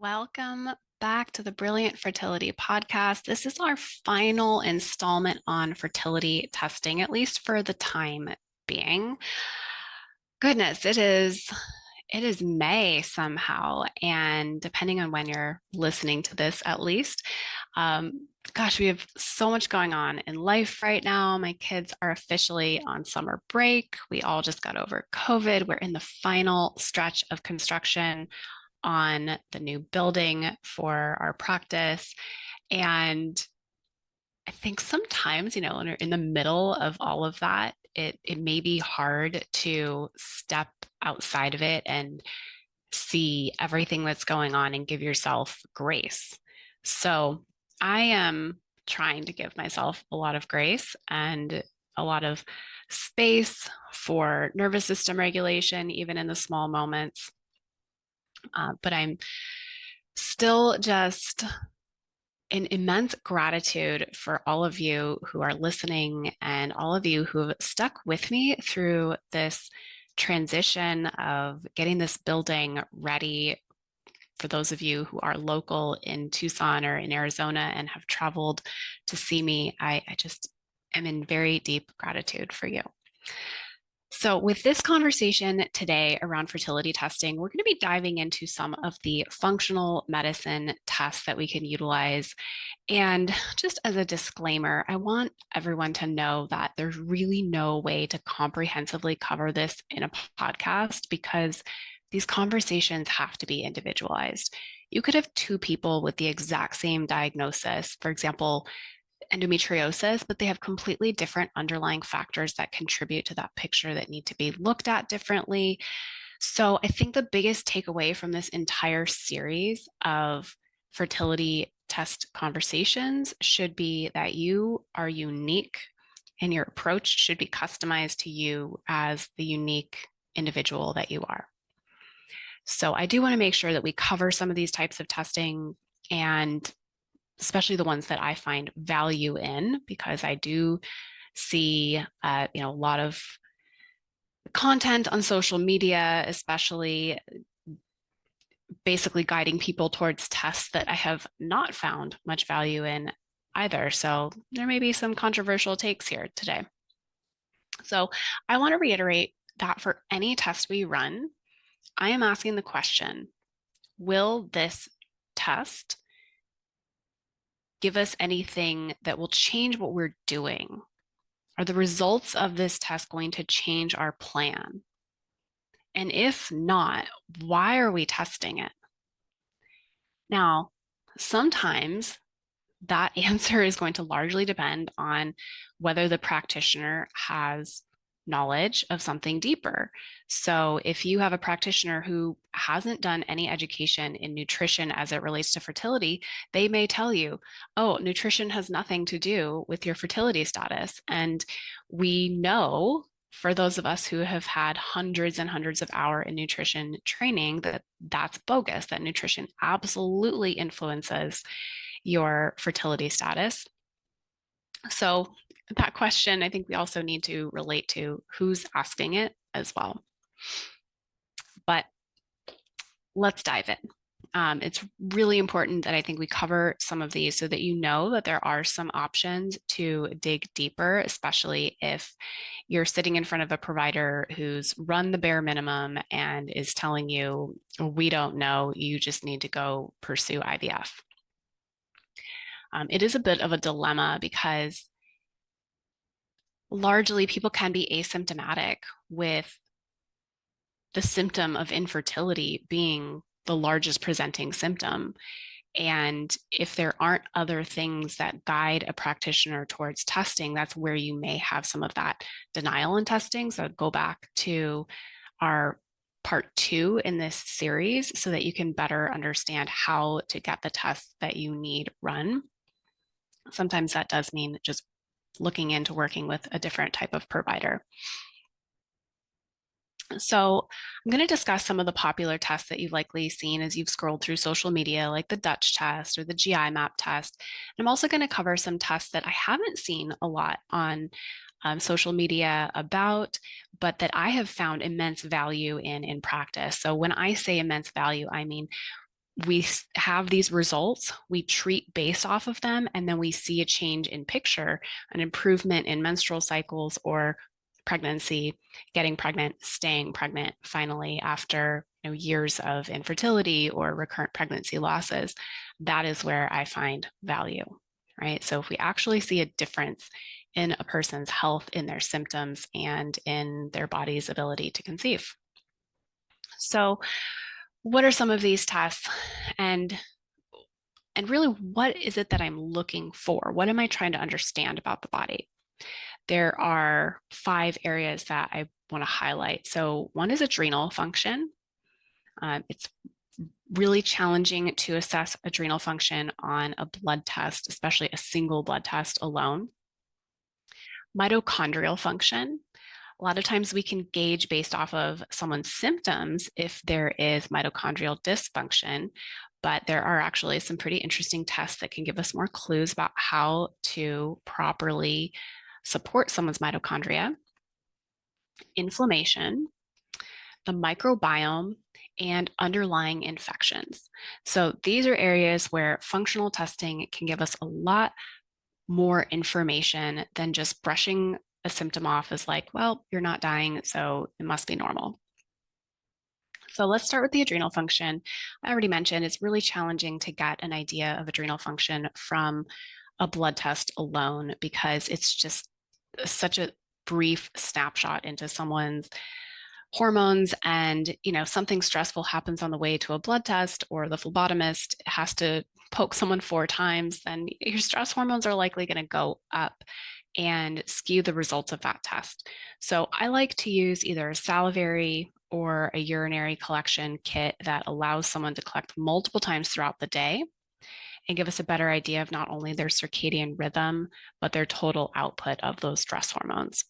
Welcome back to the Brilliant Fertility Podcast. This is our final installment on fertility testing, at least for the time being. Goodness, it is May somehow, and depending on when you're listening to this, at least, gosh, we have so much going on in life right now. My kids are officially on summer break. We all just got over COVID. We're in the final stretch of construction on the new building for our practice. And I think sometimes, when you're in the middle of all of that, it may be hard to step outside of it and see everything that's going on and give yourself grace. So I am trying to give myself a lot of grace and a lot of space for nervous system regulation, even in the small moments. But I'm still just in immense gratitude for all of you who are listening and all of you who have stuck with me through this transition of getting this building ready. For those of you who are local in Tucson or in Arizona and have traveled to see me, I just am in very deep gratitude for you. So, with this conversation today around fertility testing, we're going to be diving into some of the functional medicine tests that we can utilize. And just as a disclaimer, I want everyone to know that there's really no way to comprehensively cover this in a podcast because these conversations have to be individualized. You could have two people with the exact same diagnosis, for example, endometriosis, but they have completely different underlying factors that contribute to that picture that need to be looked at differently. So I think the biggest takeaway from this entire series of fertility test conversations should be that you are unique and your approach should be customized to you as the unique individual that you are. So I do want to make sure that we cover some of these types of testing, and especially the ones that I find value in, because I do see a lot of content on social media, especially basically guiding people towards tests that I have not found much value in either. So there may be some controversial takes here today. So I want to reiterate that for any test we run, I am asking the question, will this test give us anything that will change what we're doing? Are the results of this test going to change our plan? And if not, why are we testing it? Now, sometimes that answer is going to largely depend on whether the practitioner has knowledge of something deeper. So if you have a practitioner who hasn't done any education in nutrition as it relates to fertility, they may tell you, oh, nutrition has nothing to do with your fertility status. And we know, for those of us who have had hundreds and hundreds of hours in nutrition training, that that's bogus, that nutrition absolutely influences your fertility status. So that question, I think we also need to relate to who's asking it as well. But let's dive in. It's really important that I think we cover some of these so that you know that there are some options to dig deeper, especially if you're sitting in front of a provider who's run the bare minimum and is telling you, we don't know, you just need to go pursue IVF. It is a bit of a dilemma because largely people can be asymptomatic with the symptom of infertility being the largest presenting symptom. And if there aren't other things that guide a practitioner towards testing, that's where you may have some of that denial in testing. So go back to our part 2 in this series so that you can better understand how to get the tests that you need run. Sometimes that does mean just looking into working with a different type of provider. So I'm going to discuss some of the popular tests that you've likely seen as you've scrolled through social media, like the Dutch test or the GI map test. And I'm also going to cover some tests that I haven't seen a lot on social media about, but that I have found immense value in practice. So when I say immense value, I mean we have these results, we treat based off of them, and then we see a change in picture, an improvement in menstrual cycles or pregnancy, getting pregnant, staying pregnant finally after years of infertility or recurrent pregnancy losses. That is where I find value, right? So if we actually see a difference in a person's health, in their symptoms, and in their body's ability to conceive. So what are some of these tests, and really, what is it that I'm looking for? What am I trying to understand about the body? There are 5 areas that I want to highlight. So one is adrenal function. It's really challenging to assess adrenal function on a blood test, especially a single blood test alone. Mitochondrial function. A lot of times we can gauge based off of someone's symptoms if there is mitochondrial dysfunction, but there are actually some pretty interesting tests that can give us more clues about how to properly support someone's mitochondria. Inflammation, the microbiome, and underlying infections. So these are areas where functional testing can give us a lot more information than just brushing a symptom off as like, well, you're not dying, so it must be normal. So let's start with the adrenal function. I already mentioned it's really challenging to get an idea of adrenal function from a blood test alone because it's just such a brief snapshot into someone's hormones, and something stressful happens on the way to a blood test, or the phlebotomist has to poke someone 4 times, then your stress hormones are likely going to go up and skew the results of that test. So I like to use either a salivary or a urinary collection kit that allows someone to collect multiple times throughout the day and give us a better idea of not only their circadian rhythm, but their total output of those stress hormones.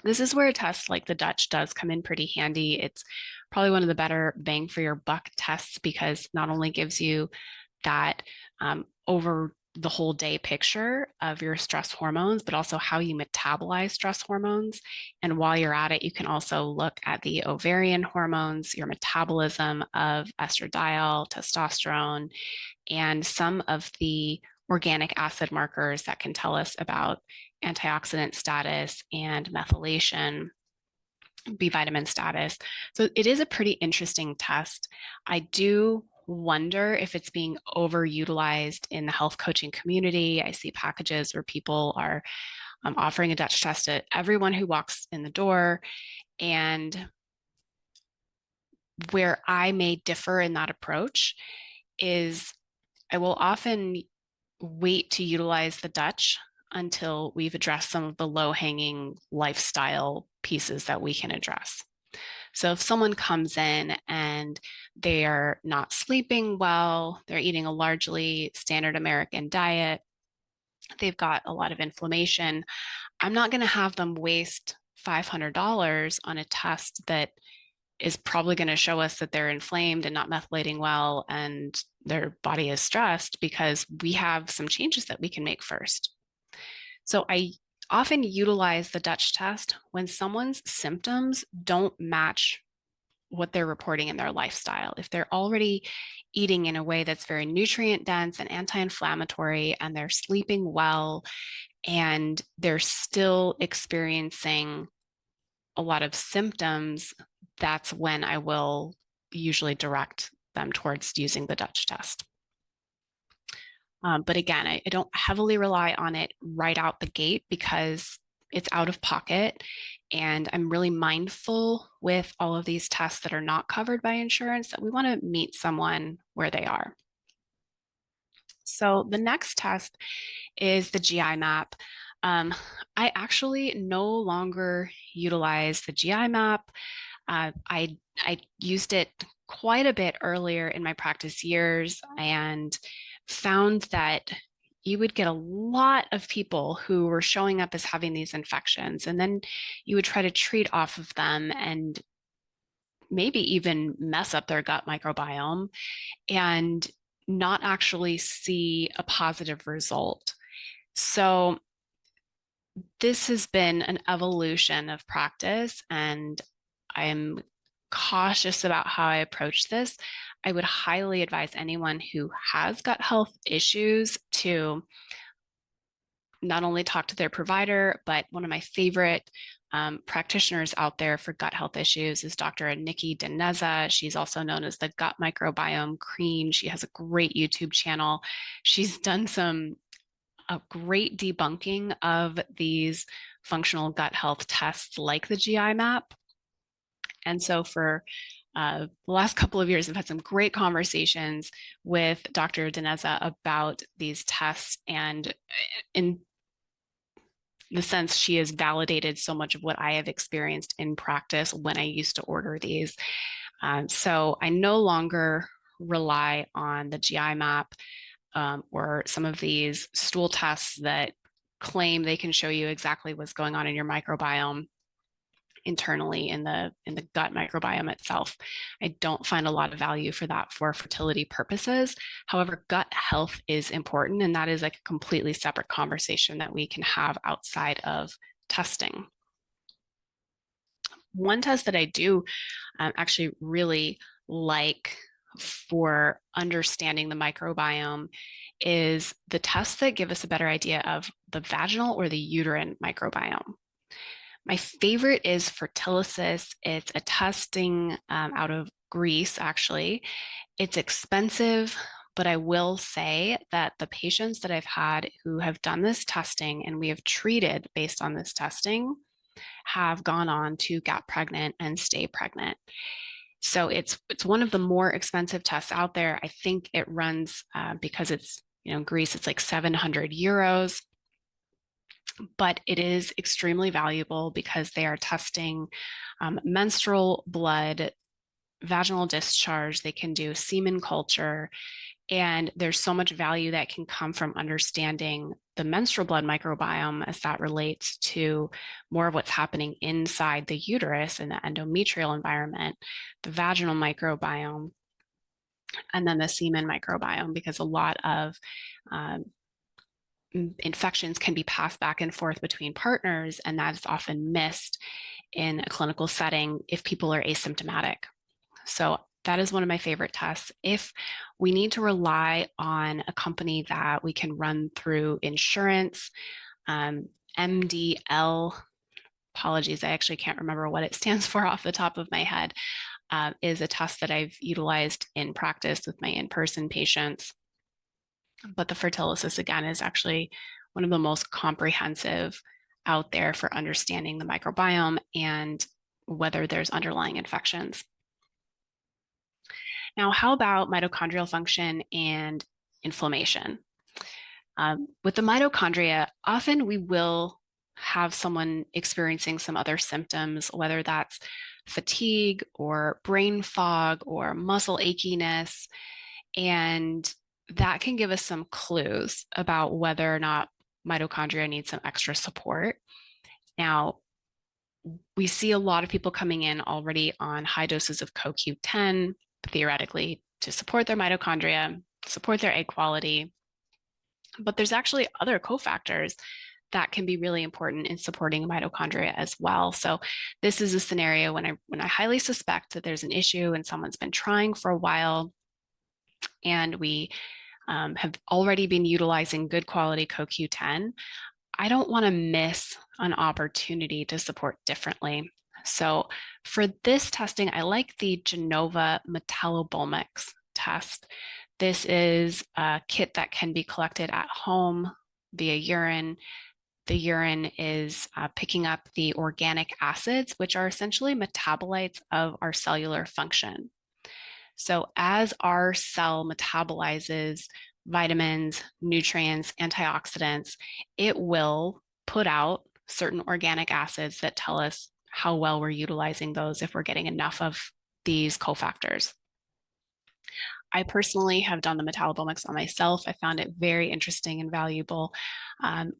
This is where a test like the Dutch does come in pretty handy. It's probably one of the better bang for your buck tests because not only gives you that over the whole day picture of your stress hormones, but also how you metabolize stress hormones. And while you're at it, you can also look at the ovarian hormones, your metabolism of estradiol, testosterone, and some of the organic acid markers that can tell us about antioxidant status and methylation, B vitamin status. So it is a pretty interesting test. I do wonder if it's being overutilized in the health coaching community. I see packages where people are offering a Dutch test to everyone who walks in the door. And where I may differ in that approach is I will often wait to utilize the Dutch until we've addressed some of the low-hanging lifestyle pieces that we can address. So if someone comes in and they are not sleeping well, they're eating a largely standard American diet, they've got a lot of inflammation, I'm not going to have them waste $500 on a test that is probably going to show us that they're inflamed and not methylating well and their body is stressed, because we have some changes that we can make first. So I often utilize the Dutch test when someone's symptoms don't match what they're reporting in their lifestyle. If they're already eating in a way that's very nutrient dense and anti-inflammatory, and they're sleeping well, and they're still experiencing a lot of symptoms, that's when I will usually direct them towards using the Dutch test. But again, I don't heavily rely on it right out the gate because it's out of pocket. And I'm really mindful with all of these tests that are not covered by insurance that we want to meet someone where they are. So the next test is the GI map. I actually no longer utilize the GI map. I used it quite a bit earlier in my practice years and found that you would get a lot of people who were showing up as having these infections, and then you would try to treat off of them and maybe even mess up their gut microbiome and not actually see a positive result. So this has been an evolution of practice, and I'm cautious about how I approach this. I would highly advise anyone who has gut health issues to not only talk to their provider, but one of my favorite practitioners out there for gut health issues is Dr. Nikki Dineza. She's also known as the Gut Microbiome Queen. She has a great YouTube channel. She's done a great debunking of these functional gut health tests like the GI map. And so for the last couple of years, I've had some great conversations with Dr. Dineza about these tests, and in the sense she has validated so much of what I have experienced in practice when I used to order these. So I no longer rely on the GI map or some of these stool tests that claim they can show you exactly what's going on in your microbiome internally in the gut microbiome itself. I don't find a lot of value for that for fertility purposes. However, gut health is important, and that is like a completely separate conversation that we can have outside of testing. One test that I do actually really like for understanding the microbiome is the tests that give us a better idea of the vaginal or the uterine microbiome. My favorite is Fertility. It's a testing out of Greece, actually. It's expensive, but I will say that the patients that I've had who have done this testing and we have treated based on this testing have gone on to get pregnant and stay pregnant. So it's one of the more expensive tests out there. I think it runs because it's Greece, it's like 700 euros. But it is extremely valuable because they are testing menstrual blood, vaginal discharge. They can do semen culture. And there's so much value that can come from understanding the menstrual blood microbiome as that relates to more of what's happening inside the uterus and the endometrial environment, the vaginal microbiome, and then the semen microbiome, because a lot of infections can be passed back and forth between partners, and that's often missed in a clinical setting if people are asymptomatic. So that is one of my favorite tests. If we need to rely on a company that we can run through insurance, MDL, apologies, I actually can't remember what it stands for off the top of my head, is a test that I've utilized in practice with my in-person patients. But the Fertility, again, is actually one of the most comprehensive out there for understanding the microbiome and whether there's underlying infections. Now, how about mitochondrial function and inflammation? With the mitochondria, often we will have someone experiencing some other symptoms, whether that's fatigue or brain fog or muscle achiness, and that can give us some clues about whether or not mitochondria need some extra support. Now, we see a lot of people coming in already on high doses of CoQ10, theoretically, to support their mitochondria, support their egg quality. But there's actually other cofactors that can be really important in supporting mitochondria as well. So this is a scenario when I highly suspect that there's an issue and someone's been trying for a while, and we have already been utilizing good quality CoQ10, I don't want to miss an opportunity to support differently. So for this testing, I like the Genova metabolomics test. This is a kit that can be collected at home via urine. The urine is picking up the organic acids, which are essentially metabolites of our cellular function. So as our cell metabolizes vitamins, nutrients, antioxidants, it will put out certain organic acids that tell us how well we're utilizing those, if we're getting enough of these cofactors. I personally have done the metabolomics on myself. I found it very interesting and valuable.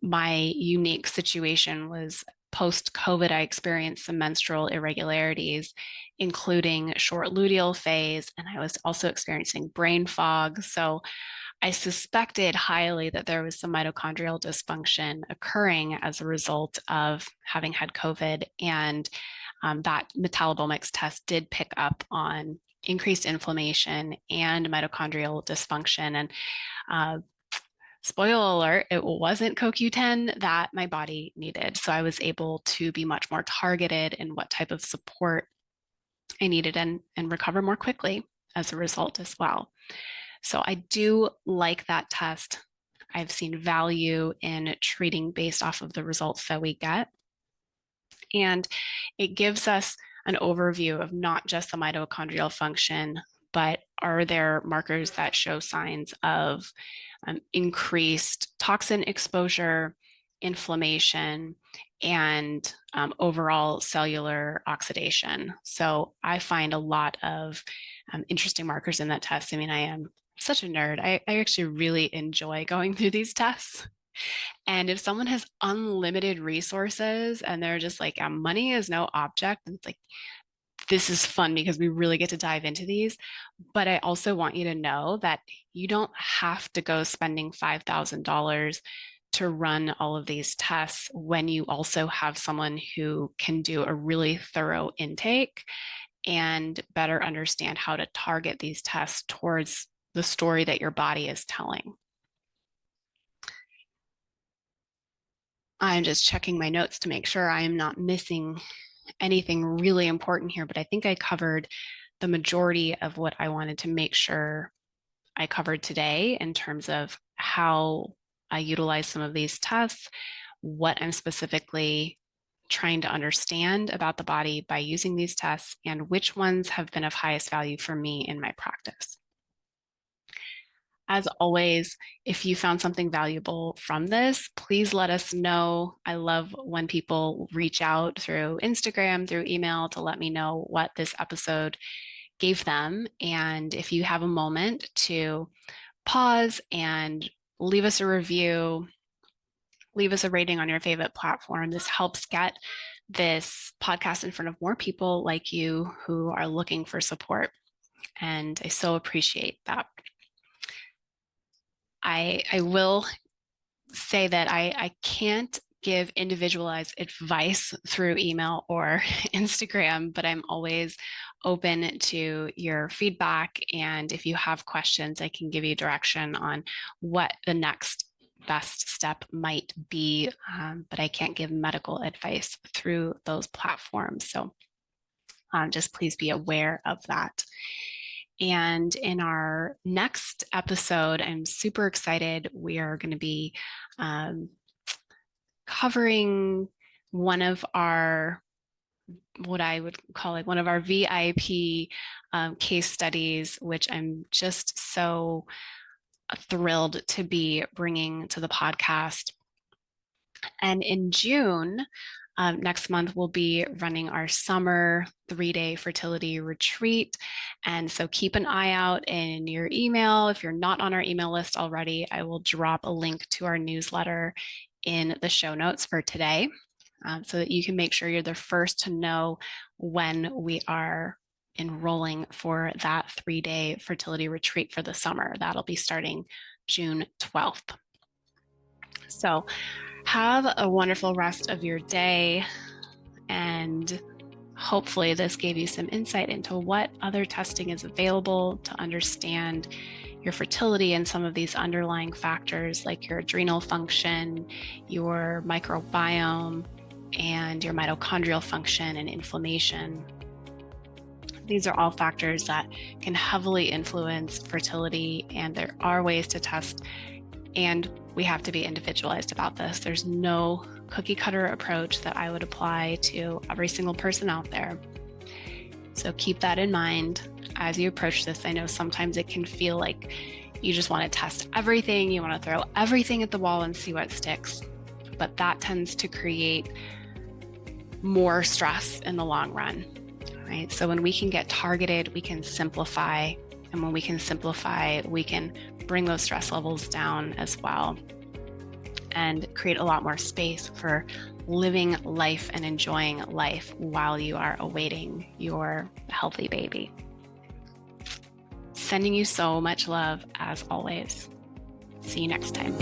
My unique situation was post-COVID, I experienced some menstrual irregularities, including short luteal phase, and I was also experiencing brain fog. So I suspected highly that there was some mitochondrial dysfunction occurring as a result of having had COVID, and that metabolomics test did pick up on increased inflammation and mitochondrial dysfunction. And spoiler alert, it wasn't CoQ10 that my body needed. So I was able to be much more targeted in what type of support I needed and recover more quickly as a result as well. So I do like that test. I've seen value in treating based off of the results that we get. And it gives us an overview of not just the mitochondrial function, but are there markers that show signs of increased toxin exposure, inflammation, and overall cellular oxidation. So I find a lot of interesting markers in that test. I mean, I am such a nerd. I actually really enjoy going through these tests. And if someone has unlimited resources and they're just like, money is no object, and it's like, this is fun because we really get to dive into these. But I also want you to know that you don't have to go spending $5,000 to run all of these tests when you also have someone who can do a really thorough intake and better understand how to target these tests towards the story that your body is telling. I'm just checking my notes to make sure I am not missing anything really important here, but I think I covered the majority of what I wanted to make sure I covered today in terms of how I utilize some of these tests, what I'm specifically trying to understand about the body by using these tests, and which ones have been of highest value for me in my practice. As always, if you found something valuable from this, please let us know. I love when people reach out through Instagram, through email to let me know what this episode gave them. And if you have a moment to pause and leave us a review, leave us a rating on your favorite platform. This helps get this podcast in front of more people like you who are looking for support. And I so appreciate that. I will say that I can't give individualized advice through email or Instagram, but I'm always open to your feedback. And if you have questions, I can give you direction on what the next best step might be, but I can't give medical advice through those platforms. So just please be aware of that. And in our next episode, I'm super excited. We are going to be covering one of our, what I would call like one of our VIP case studies, which I'm just so thrilled to be bringing to the podcast. And in June, next month, we'll be running our summer 3-day fertility retreat. And so keep an eye out in your email. If you're not on our email list already, I will drop a link to our newsletter in the show notes for today, so that you can make sure you're the first to know when we are enrolling for that 3-day fertility retreat for the summer. That'll be starting June 12th. So have a wonderful rest of your day, and hopefully this gave you some insight into what other testing is available to understand your fertility and some of these underlying factors like your adrenal function, your microbiome, and your mitochondrial function and inflammation. These are all factors that can heavily influence fertility, and there are ways to test, and we have to be individualized about this. There's no cookie cutter approach that I would apply to every single person out there. So keep that in mind as you approach this. I know sometimes it can feel like you just want to test everything. You want to throw everything at the wall and see what sticks. But that tends to create more stress in the long run, right? So when we can get targeted, we can simplify. And when we can simplify, we can bring those stress levels down as well and create a lot more space for living life and enjoying life while you are awaiting your healthy baby. Sending you so much love as always. See you next time.